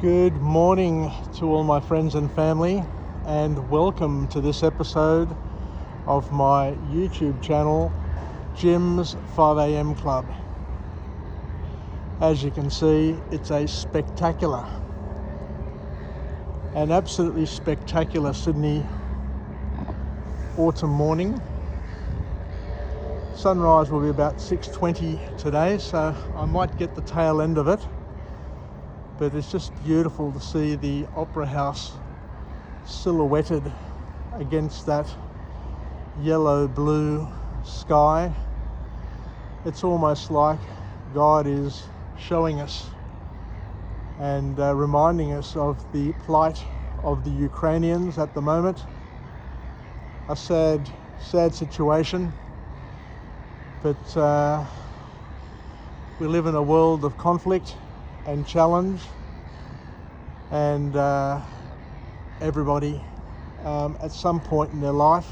Good morning to all my friends and family, and welcome to this episode of my YouTube channel, Jim's 5am Club. As you can see, it's a an absolutely spectacular Sydney autumn morning. Sunrise will be about 6:20 today, so I might get the tail end of it. But it's just beautiful to see the Opera House silhouetted against that yellow-blue sky. It's almost like God is showing us and reminding us of the plight of the Ukrainians at the moment. A sad situation, but we live in a world of conflict and challenge, and everybody at some point in their life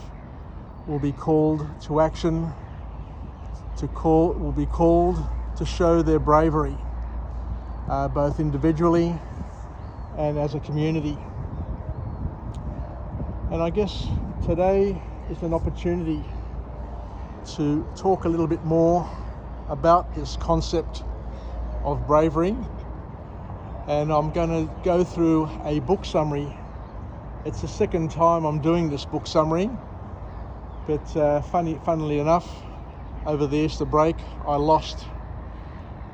will be called to action, will be called to show their bravery, both individually and as a community. And I guess today is an opportunity to talk a little bit more about this concept of bravery, and I'm going to go through a book summary. It's the second time I'm doing this book summary, but funnily enough, over the Easter break I lost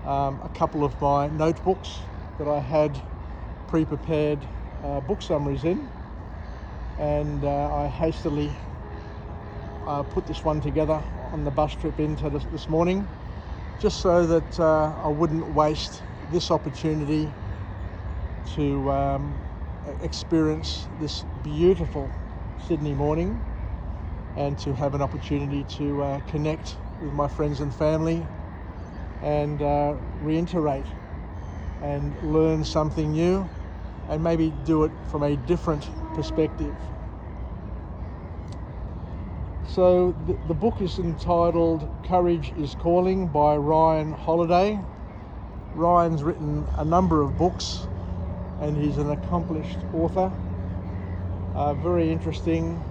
a couple of my notebooks that I had pre-prepared book summaries in, and I hastily put this one together on the bus trip into this morning, just so that I wouldn't waste this opportunity to experience this beautiful Sydney morning, and to have an opportunity to connect with my friends and family and reiterate and learn something new, and maybe do it from a different perspective. So the book is entitled Courage is Calling by Ryan Holiday. Ryan's written a number of books, and he's an accomplished author, very interesting,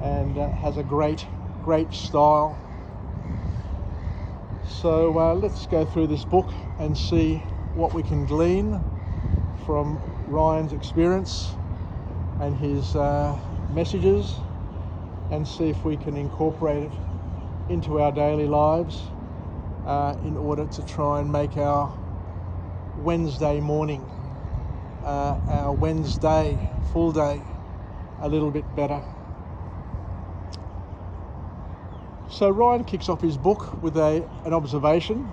and has a great style. So let's go through this book and see what we can glean from Ryan's experience and his messages, and see if we can incorporate it into our daily lives in order to try and make our Wednesday morning, our Wednesday full day, a little bit better. So Ryan kicks off his book with an observation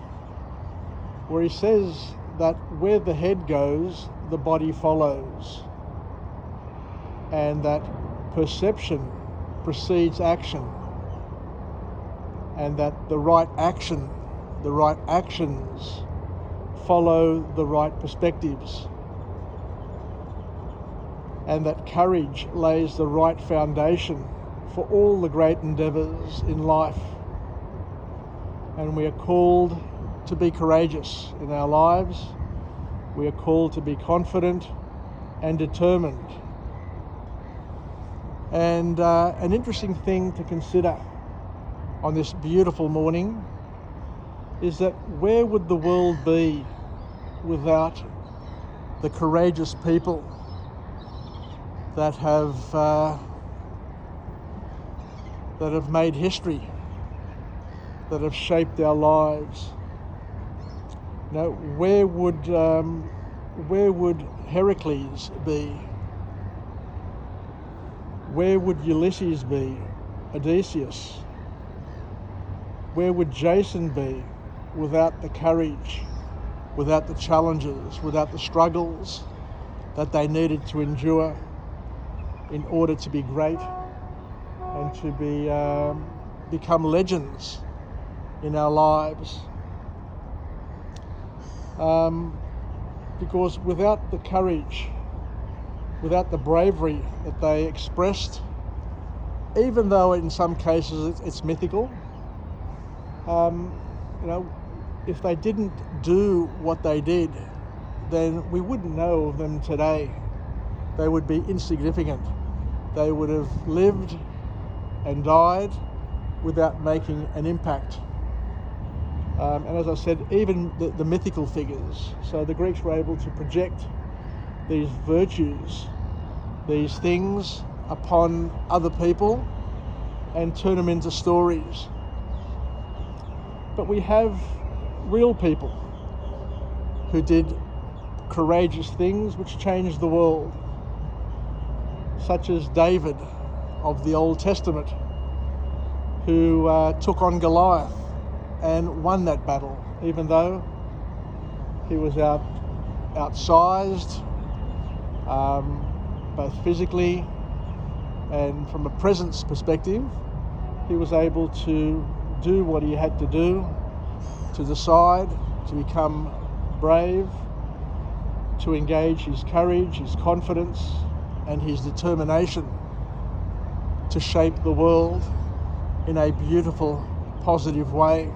where he says that where the head goes, the body follows, and that perception precedes action, and that the right actions follow the right perspectives, and that courage lays the right foundation for all the great endeavours in life. And we are called to be courageous in our lives. We are called to be confident and determined. And an interesting thing to consider on this beautiful morning is that where would the world be without the courageous people that have made history, that have shaped our lives? You know, where would Heracles be? Where would Ulysses be? Odysseus? Where would Jason be without the courage, without the challenges, without the struggles that they needed to endure in order to be great and to become legends in our lives? Because without the courage, without the bravery that they expressed, even though in some cases it's mythical, if they didn't do what they did, then we wouldn't know of them today. They would be insignificant. They would have lived and died without making an impact. And as I said, even the mythical figures. So the Greeks were able to project these virtues, these things upon other people and turn them into stories. But we have real people who did courageous things which changed the world, such as David of the Old Testament, who took on Goliath and won that battle, even though he was outsized, both physically and from a presence perspective. He was able to do what he had to do, to decide, to become brave, to engage his courage, his confidence, and his determination to shape the world in a beautiful, positive way.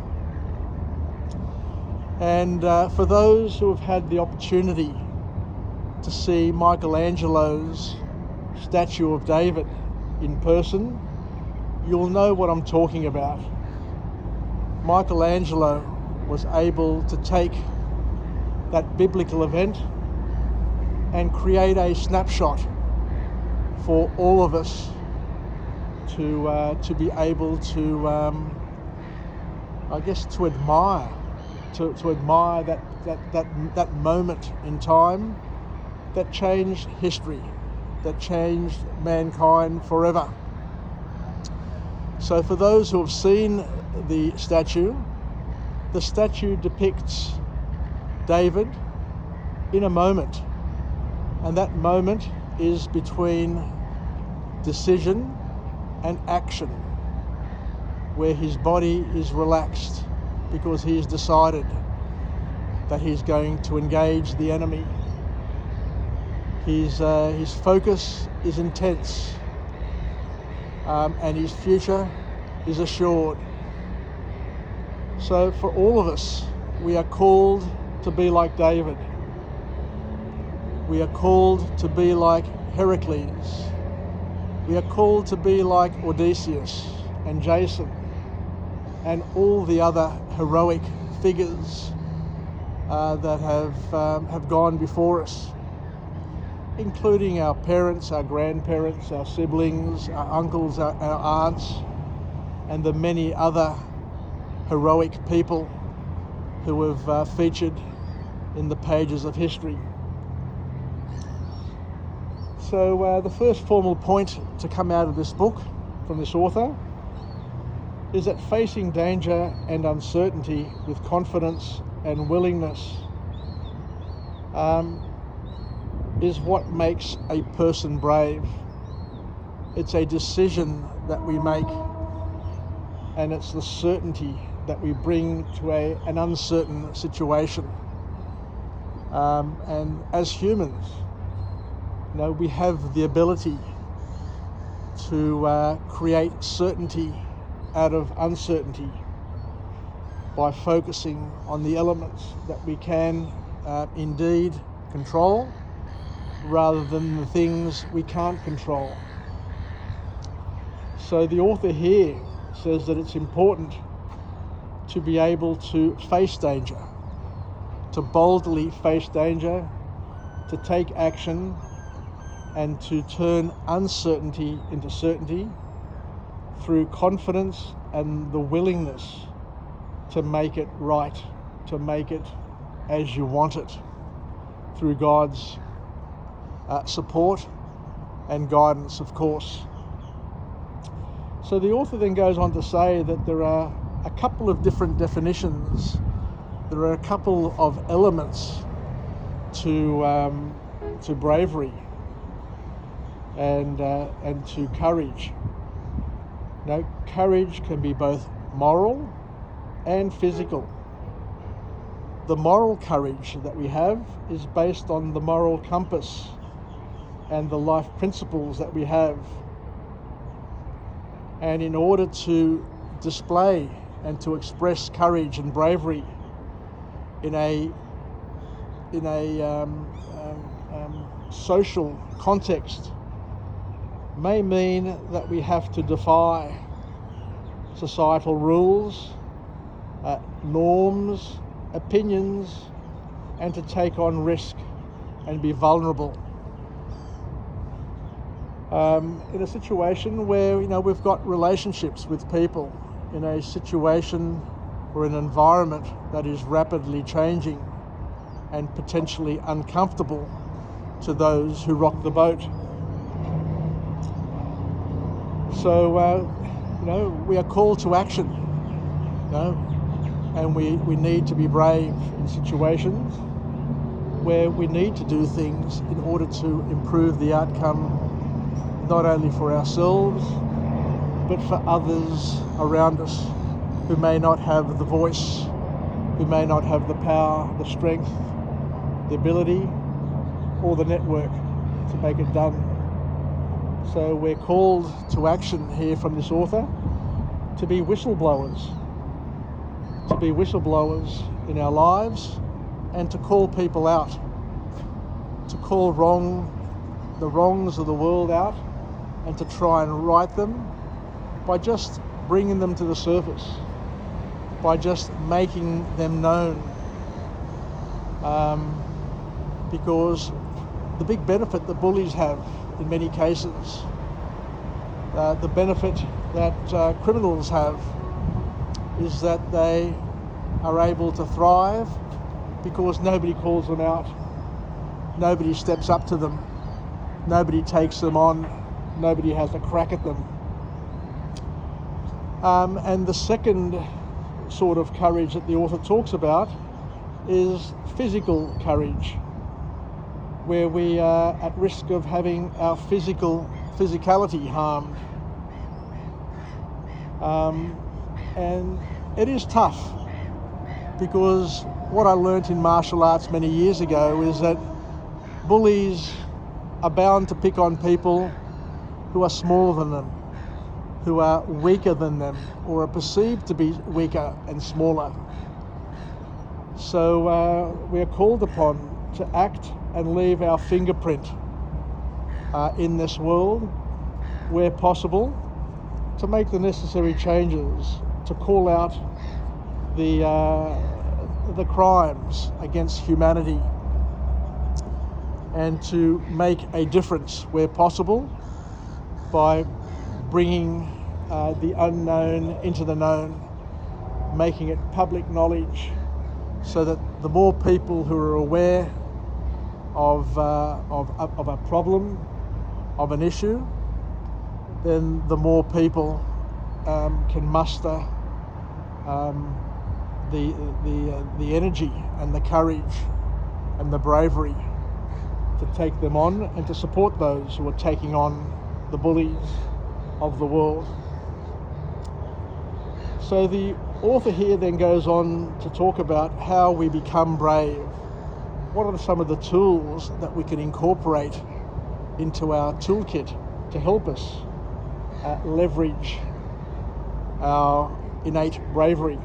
And for those who have had the opportunity to see Michelangelo's statue of David in person, you'll know what I'm talking about. Michelangelo was able to take that biblical event and create a snapshot for all of us to be able to, I guess, to admire that moment in time that changed history, that changed mankind forever. So for those who have seen the statue depicts David in a moment, and that moment is between decision and action, where his body is relaxed because he's decided that he's going to engage the enemy. His focus is intense, and his future is assured. So for all of us, we are called to be like David. We are called to be like Heracles. We are called to be like Odysseus and Jason and all the other heroic figures that have gone before us, including our parents, our grandparents, our siblings, our uncles, our aunts, and the many other heroic people who have featured in the pages of history. So the first formal point to come out of this book from this author is that facing danger and uncertainty with confidence and willingness is what makes a person brave. It's a decision that we make, and it's the certainty that we bring to an uncertain situation. And as humans, we have the ability to create certainty out of uncertainty by focusing on the elements that we can indeed control, rather than the things we can't control. So the author here says that it's important to be able to face danger, to boldly face danger, to take action, and to turn uncertainty into certainty through confidence and the willingness to make it right, to make it as you want it, through God's support and guidance, of course. So the author then goes on to say that there are a couple of different definitions. There are a couple of elements to bravery and to courage. Courage can be both moral and physical. The moral courage that we have is based on the moral compass and the life principles that we have. And in order to display and to express courage and bravery in a in a social context may mean that we have to defy societal rules, norms, opinions, and to take on risk and be vulnerable. In a situation where we've got relationships with people, in a situation or an environment that is rapidly changing and potentially uncomfortable to those who rock the boat. So we are called to action, and we need to be brave in situations where we need to do things in order to improve the outcome, not only for ourselves, but for others around us who may not have the voice, who may not have the power, the strength, the ability, or the network to make it done. So we're called to action here from this author to be whistleblowers in our lives, and to call people out, to call the wrongs of the world out, and to try and right them by just bringing them to the surface, by just making them known. Because the big benefit that bullies have in many cases, the benefit that criminals have, is that they are able to thrive because nobody calls them out, nobody steps up to them, nobody takes them on, nobody has a crack at them. And the second sort of courage that the author talks about is physical courage, where we are at risk of having our physicality harmed. And it is tough, because what I learnt in martial arts many years ago is that bullies are bound to pick on people who are smaller than them, who are weaker than them, or are perceived to be weaker and smaller. So we are called upon to act and leave our fingerprint in this world where possible, to make the necessary changes, to call out the crimes against humanity, and to make a difference where possible by bringing the unknown into the known, making it public knowledge, so that the more people who are aware of a problem, of an issue, then the more people can muster the energy and the courage and the bravery to take them on and to support those who are taking on the bullies of the world. So the author here then goes on to talk about how we become brave. What are some of the tools that we can incorporate into our toolkit to help us leverage our innate bravery?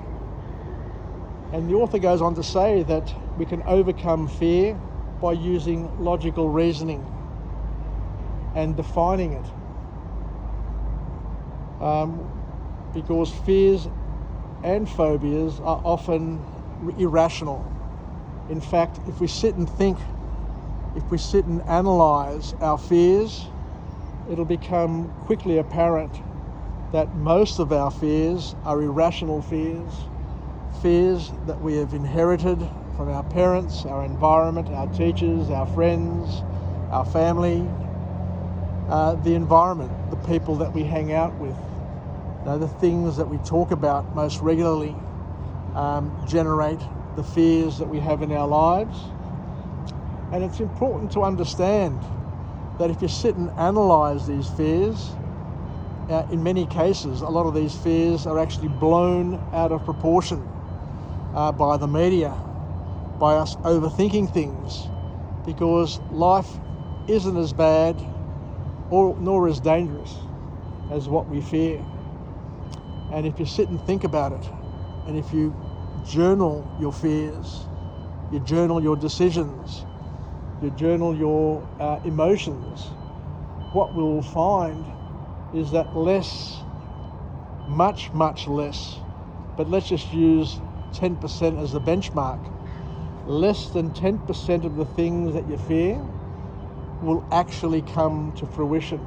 And the author goes on to say that we can overcome fear by using logical reasoning and defining it. Because fears and phobias are often irrational. In fact, if we sit and think, if we sit and analyse our fears, it'll become quickly apparent that most of our fears are irrational fears, fears that we have inherited from our parents, our environment, our teachers, our friends, our family, the environment, the people that we hang out with. The things that we talk about most regularly generate the fears that we have in our lives. And it's important to understand that if you sit and analyse these fears, in many cases, a lot of these fears are actually blown out of proportion by the media, by us overthinking things, because life isn't as bad nor as dangerous as what we fear. And if you sit and think about it, and if you journal your fears, you journal your decisions, you journal your emotions, what we'll find is that much less, but let's just use 10% as the benchmark, less than 10% of the things that you fear will actually come to fruition.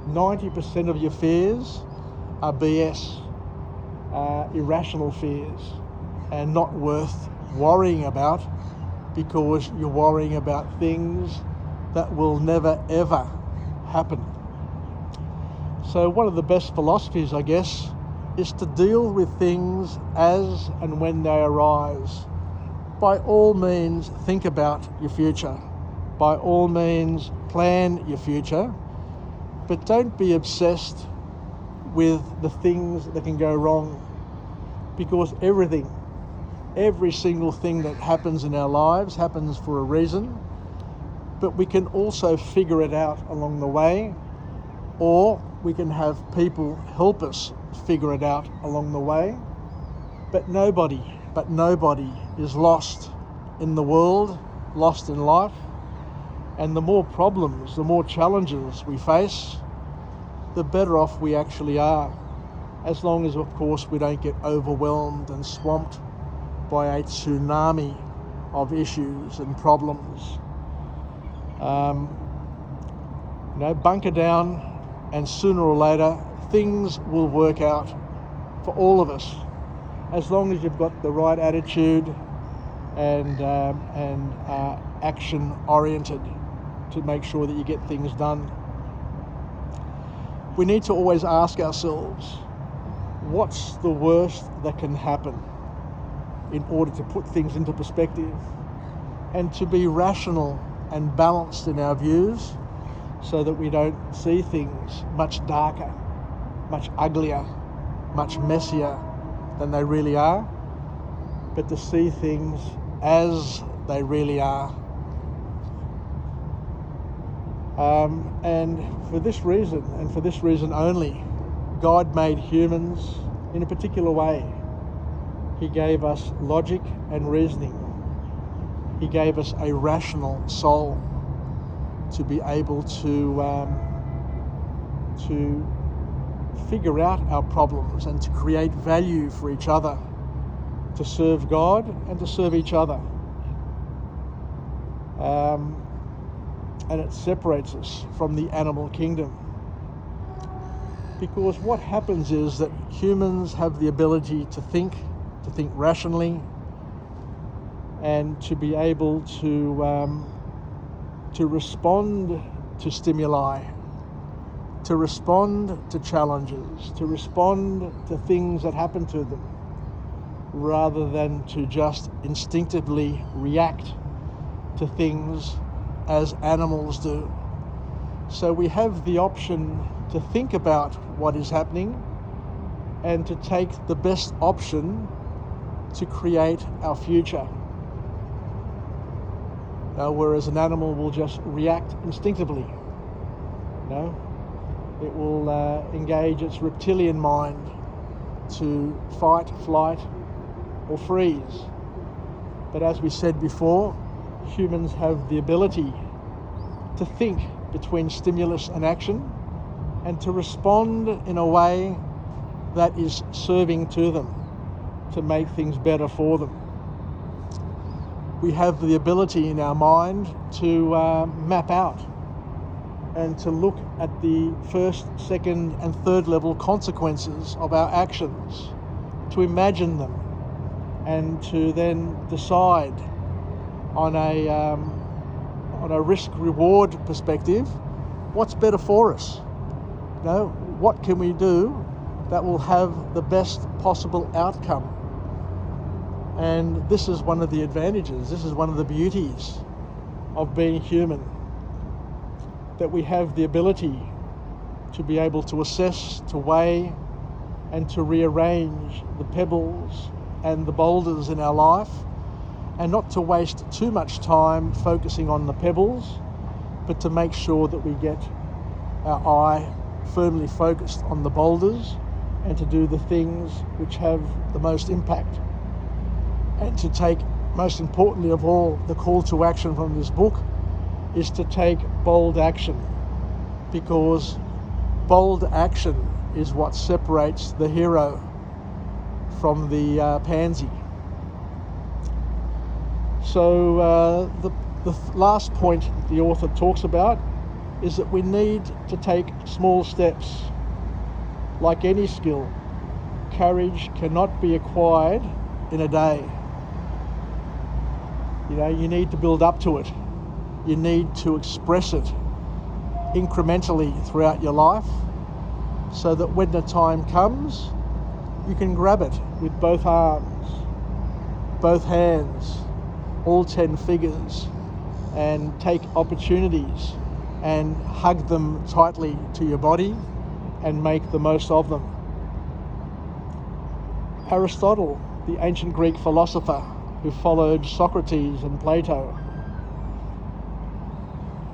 90% of your fears are BS, irrational fears, and not worth worrying about, because you're worrying about things that will never ever happen. So one of the best philosophies, I guess, is to deal with things as and when they arise. By all means, think about your future. By all means, plan your future, but don't be obsessed with the things that can go wrong, because every single thing that happens in our lives happens for a reason, but we can also figure it out along the way, or we can have people help us figure it out along the way. But nobody is lost in the world, lost in life. And the more problems, the more challenges we face, the better off we actually are. As long as, of course, we don't get overwhelmed and swamped by a tsunami of issues and problems. Bunker down, and sooner or later things will work out for all of us, as long as you've got the right attitude and action oriented to make sure that you get things done. We need to always ask ourselves, what's the worst that can happen, in order to put things into perspective and to be rational and balanced in our views, so that we don't see things much darker, much uglier, much messier than they really are, but to see things as they really are. And for this reason, and for this reason only, God made humans in a particular way. He gave us logic and reasoning. He gave us a rational soul to be able to figure out our problems and to create value for each other, to serve God and to serve each other. And it separates us from the animal kingdom. Because what happens is that humans have the ability to think rationally, and to be able to respond to stimuli, to respond to challenges, to respond to things that happen to them, rather than to just instinctively react to things as animals do. So we have the option to think about what is happening and to take the best option to create our future. Whereas an animal will just react instinctively. It will engage its reptilian mind to fight, flight, or freeze. But as we said before, humans have the ability to think between stimulus and action, and to respond in a way that is serving to them, to make things better for them. We have the ability in our mind to map out and to look at the first, second, and third level consequences of our actions, to imagine them, and to then decide on a risk-reward perspective, what's better for us? What can we do that will have the best possible outcome? And this is one of the advantages, this is one of the beauties of being human, that we have the ability to be able to assess, to weigh, and to rearrange the pebbles and the boulders in our life, and not to waste too much time focusing on the pebbles, but to make sure that we get our eye firmly focused on the boulders, and to do the things which have the most impact, and to take most importantly of all, the call to action from this book is to take bold action, because bold action is what separates the hero from the pansy. So the last point the author talks about is that we need to take small steps. Like any skill, courage cannot be acquired in a day. You need to build up to it. You need to express it incrementally throughout your life, so that when the time comes, you can grab it with both arms, both hands, all 10 fingers, and take opportunities and hug them tightly to your body and make the most of them. Aristotle, the ancient Greek philosopher who followed Socrates and Plato,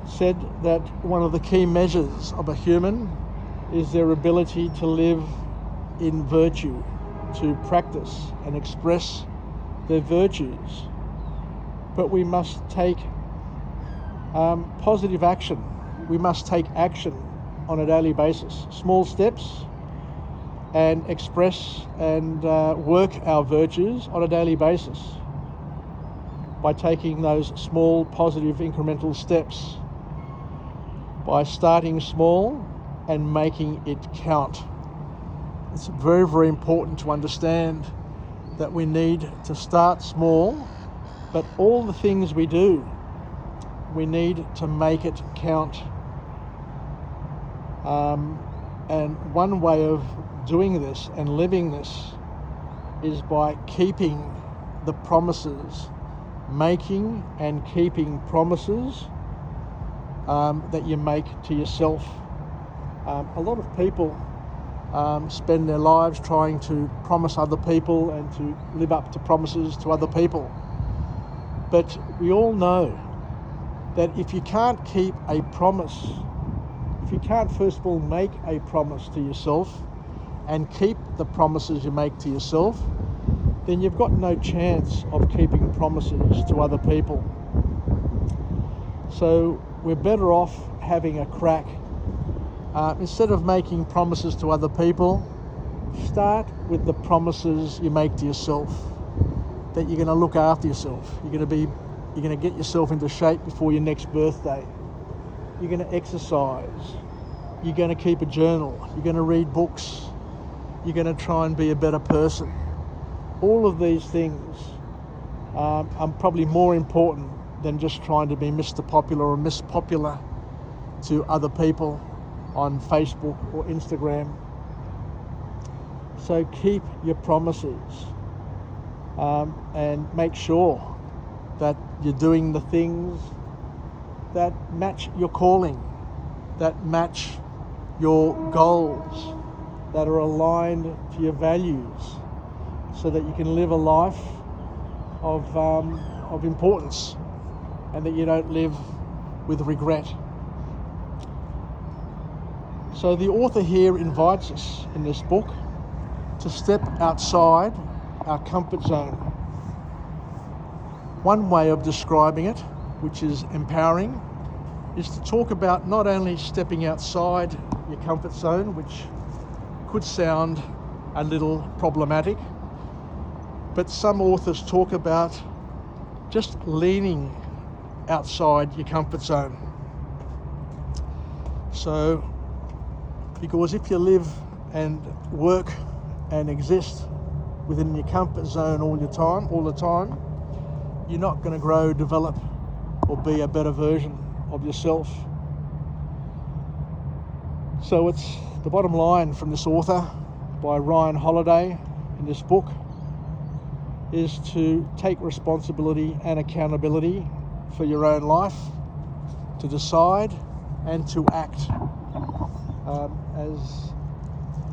said that one of the key measures of a human is their ability to live in virtue, to practice and express their virtues. But we must take positive action. We must take action on a daily basis, small steps, and express and work our virtues on a daily basis by taking those small, positive, incremental steps, by starting small and making it count. It's very, very important to understand that we need to start small, but all the things we do, we need to make it count. And one way of doing this and living this is by keeping the promises, making and keeping promises that you make to yourself. A lot of people spend their lives trying to promise other people and to live up to promises to other people. But we all know that if you can't keep a promise, if you can't first of all make a promise to yourself and keep the promises you make to yourself, then you've got no chance of keeping promises to other people. So we're better off having a crack. Instead of making promises to other people, start with the promises you make to yourself, that you're going to look after yourself. You're going to get yourself into shape before your next birthday. You're going to exercise. You're going to keep a journal. You're going to read books. You're going to try and be a better person. All of these things are probably more important than just trying to be Mr. Popular or Miss Popular to other people on Facebook or Instagram. So keep your promises and make sure that you're doing the things that match your calling, that match your goals, that are aligned to your values, so that you can live a life of importance and that you don't live with regret. So the author here invites us in this book to step outside our comfort zone. One way of describing it, which is empowering, is to talk about not only stepping outside your comfort zone, which could sound a little problematic, but some authors talk about just leaning outside your comfort zone. So, because if you live and work and exist within your comfort zone all the time, you're not going to grow, develop, or be a better version of yourself. So it's the bottom line from this author by Ryan Holiday in this book is to take responsibility and accountability for your own life, to decide and to act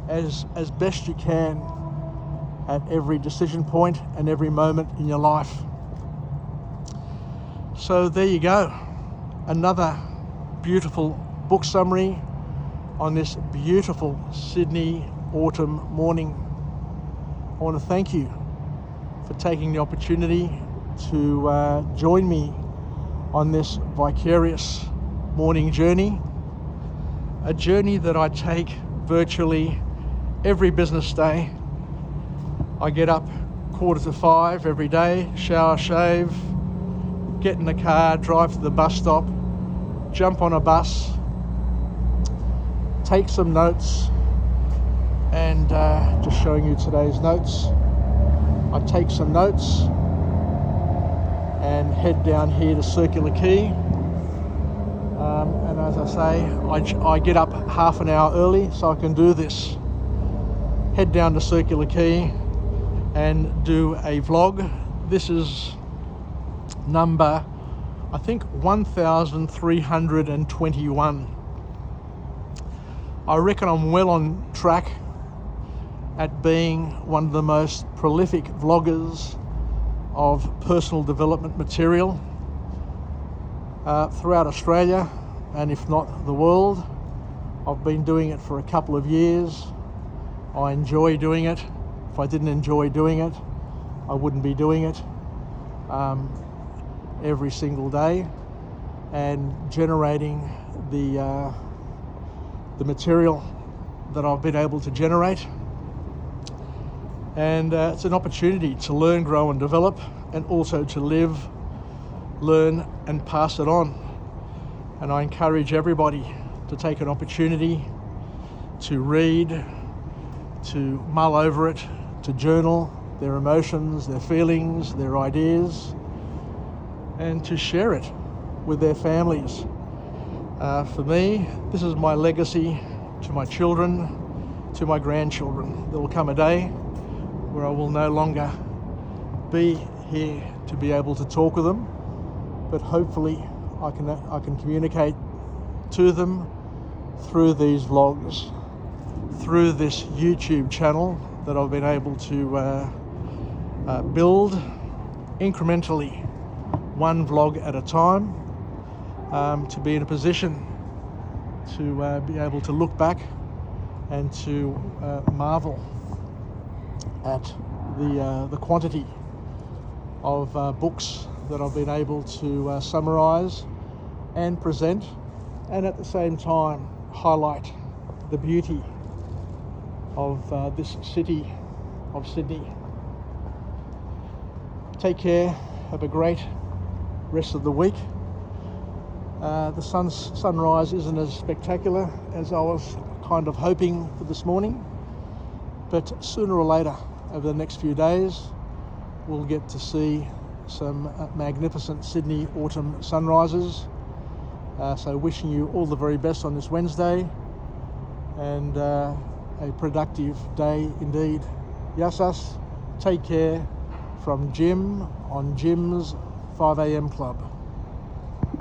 as best you can at every decision point and every moment in your life. So there you go, another beautiful book summary on this beautiful Sydney autumn morning. I want to thank you for taking the opportunity to join me on this vicarious morning journey, a journey that I take virtually every business day. I get up 4:45 every day, shower, shave, get in the car, drive to the bus stop, jump on a bus, take some notes, and just showing you today's notes. I take some notes and head down here to Circular Quay. And as I say, I get up half an hour early so I can do this. Head down to Circular Quay and do a vlog. This is number, I think, 1321. I reckon I'm well on track at being one of the most prolific vloggers of personal development material throughout Australia, and if not the world. I've been doing it for a couple of years. I enjoy doing it. If I didn't enjoy doing it, I wouldn't be doing it every single day, and generating the material that I've been able to generate. And it's an opportunity to learn, grow and develop, and also to live, learn and pass it on. And I encourage everybody to take an opportunity to read, to mull over it, to journal their emotions, their feelings, their ideas, and to share it with their families. For me, this is my legacy to my children, to my grandchildren. There will come a day where I will no longer be here to be able to talk with them, but hopefully I can communicate to them through these vlogs, through this YouTube channel that I've been able to build incrementally, one vlog at a time, to be in a position to be able to look back and to marvel at the quantity of books that I've been able to summarize and present, and at the same time highlight the beauty of this city of Sydney. Take care, have a great rest of the week. The sunrise isn't as spectacular as I was kind of hoping for this morning, but sooner or later over the next few days we'll get to see some magnificent Sydney autumn sunrises. So wishing you all the very best on this Wednesday, and a productive day indeed. Yassas, take care from Jim on Jim's 5am Club.